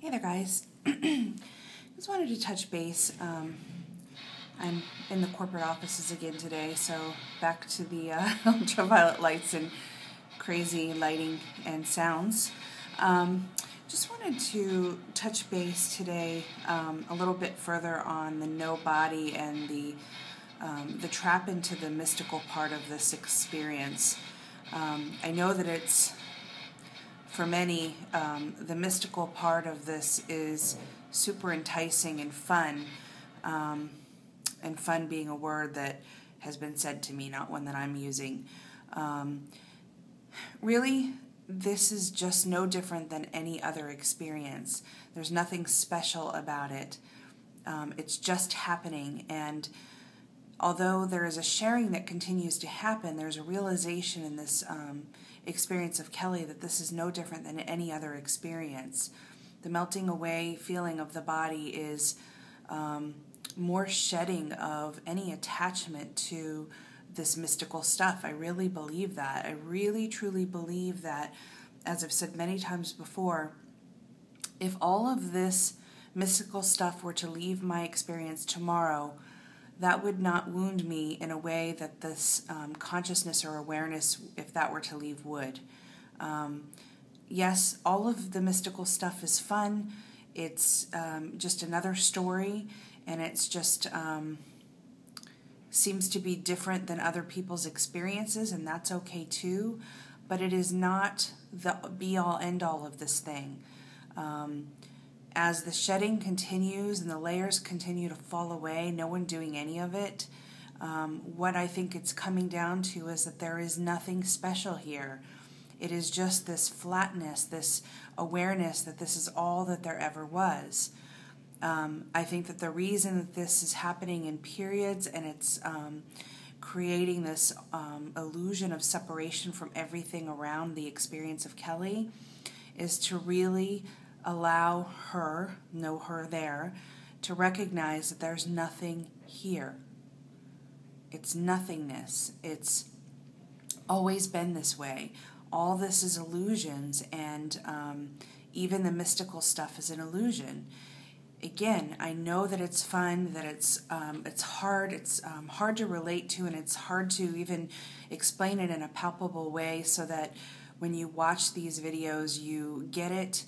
Hey there, guys. Just wanted to touch base. I'm in the corporate offices again today, so back to the ultraviolet lights and crazy lighting and sounds. Just wanted to touch base today a little bit further on the no body and the trap into the mystical part of this experience. I know that it's, for many, the mystical part of this is super enticing and fun being a word that has been said to me, not one that I'm using. Really, this is just no different than any other experience. There's nothing special about it. It's just happening, and although there is a sharing that continues to happen, there's a realization in this experience of Kelly that this is no different than any other experience. The melting away feeling of the body is more shedding of any attachment to this mystical stuff. I really believe that. I really, truly believe that, as I've said many times before, if all of this mystical stuff were to leave my experience tomorrow, that would not wound me in a way that this consciousness or awareness, if that were to leave, would. Yes, all of the mystical stuff is fun. It's just another story, and it's just seems to be different than other people's experiences, and that's okay too. But it is not the be-all, end-all of this thing. As the shedding continues and the layers continue to fall away, no one doing any of it, what I think it's coming down to is that there is nothing special here. It is just this flatness, this awareness that this is all that there ever was. I think that the reason that this is happening in periods and it's creating this illusion of separation from everything around the experience of Kelly is to really allow her, know her there, to recognize that there's nothing here. It's nothingness. It's always been this way. All this is illusions, and even the mystical stuff is an illusion. Again, I know that it's fun, that it's hard. It's hard to relate to, and it's hard to even explain it in a palpable way so that when you watch these videos, you get it.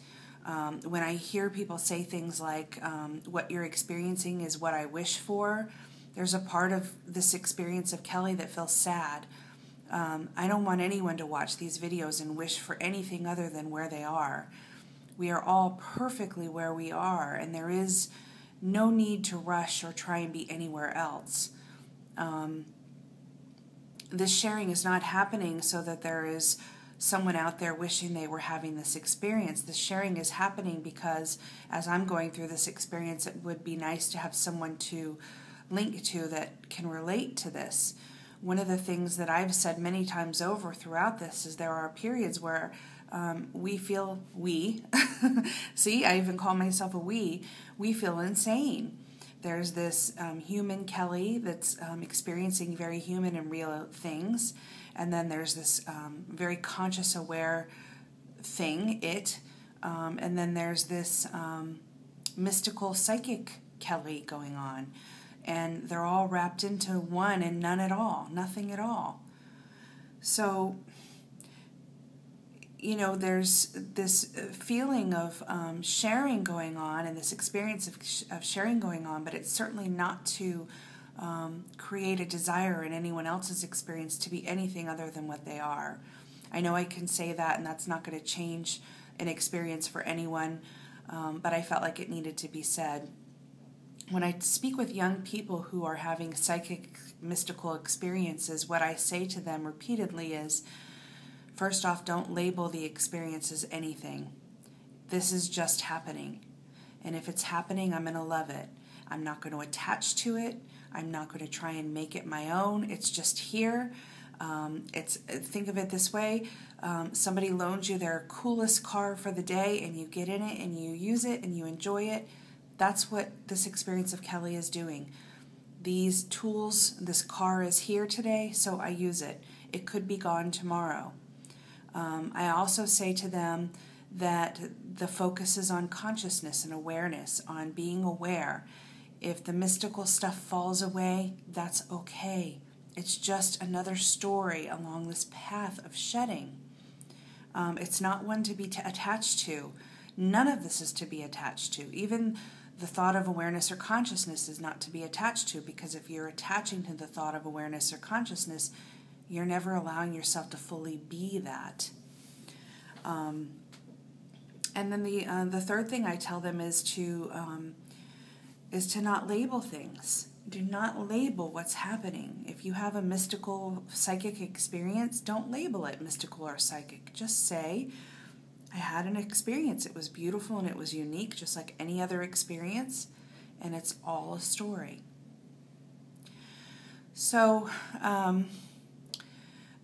When I hear people say things like, what you're experiencing is what I wish for, there's a part of this experience of Kelly that feels sad. I don't want anyone to watch these videos and wish for anything other than where they are. We are all perfectly where we are, and there is no need to rush or try and be anywhere else. This sharing is not happening so that there is someone out there wishing they were having this experience. This sharing is happening because as I'm going through this experience, it would be nice to have someone to link to that can relate to this. One of the things that I've said many times over throughout this is there are periods where we feel see, I even call myself a we feel insane. There's this human Kelly that's experiencing very human and real things, and then there's this very conscious, aware thing, and then there's this mystical, psychic Kelly going on. And they're all wrapped into one and none at all, nothing at all. So, there's this feeling of sharing going on and this experience of sharing going on, but it's certainly not to create a desire in anyone else's experience to be anything other than what they are. I know I can say that, and that's not going to change an experience for anyone, but I felt like it needed to be said. When I speak with young people who are having psychic, mystical experiences, what I say to them repeatedly is, first off, don't label the experience as anything. This is just happening. And if it's happening, I'm going to love it. I'm not going to attach to it. I'm not going to try and make it my own. It's just here. Think of it this way. Somebody loans you their coolest car for the day, and you get in it, and you use it, and you enjoy it. That's what this experience of Kelly is doing. These tools, this car is here today, so I use it. It could be gone tomorrow. I also say to them that the focus is on consciousness and awareness, on being aware. If the mystical stuff falls away, that's okay. It's just another story along this path of shedding. It's not one to be attached to. None of this is to be attached to. Even the thought of awareness or consciousness is not to be attached to, because if you're attaching to the thought of awareness or consciousness, you're never allowing yourself to fully be that. And then the third thing I tell them is to not label things. Do not label what's happening. If you have a mystical psychic experience, don't label it mystical or psychic. Just say, I had an experience. It was beautiful and it was unique, just like any other experience, and it's all a story. So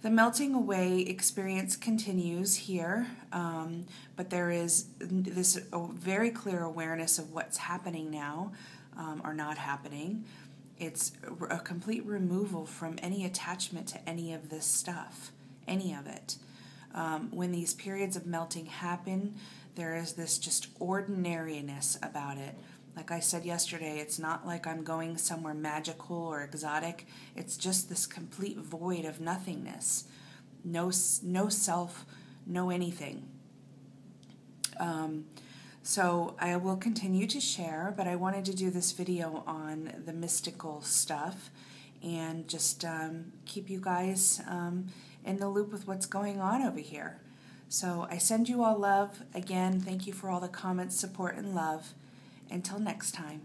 the melting away experience continues here, but there is this very clear awareness of what's happening now or not happening. It's a complete removal from any attachment to any of this stuff, any of it. When these periods of melting happen, there is this just ordinariness about it. Like I said yesterday, it's not like I'm going somewhere magical or exotic. It's just this complete void of nothingness. No self, no anything. So I will continue to share, but I wanted to do this video on the mystical stuff and just keep you guys in the loop with what's going on over here. So I send you all love. Again, thank you for all the comments, support, and love. Until next time.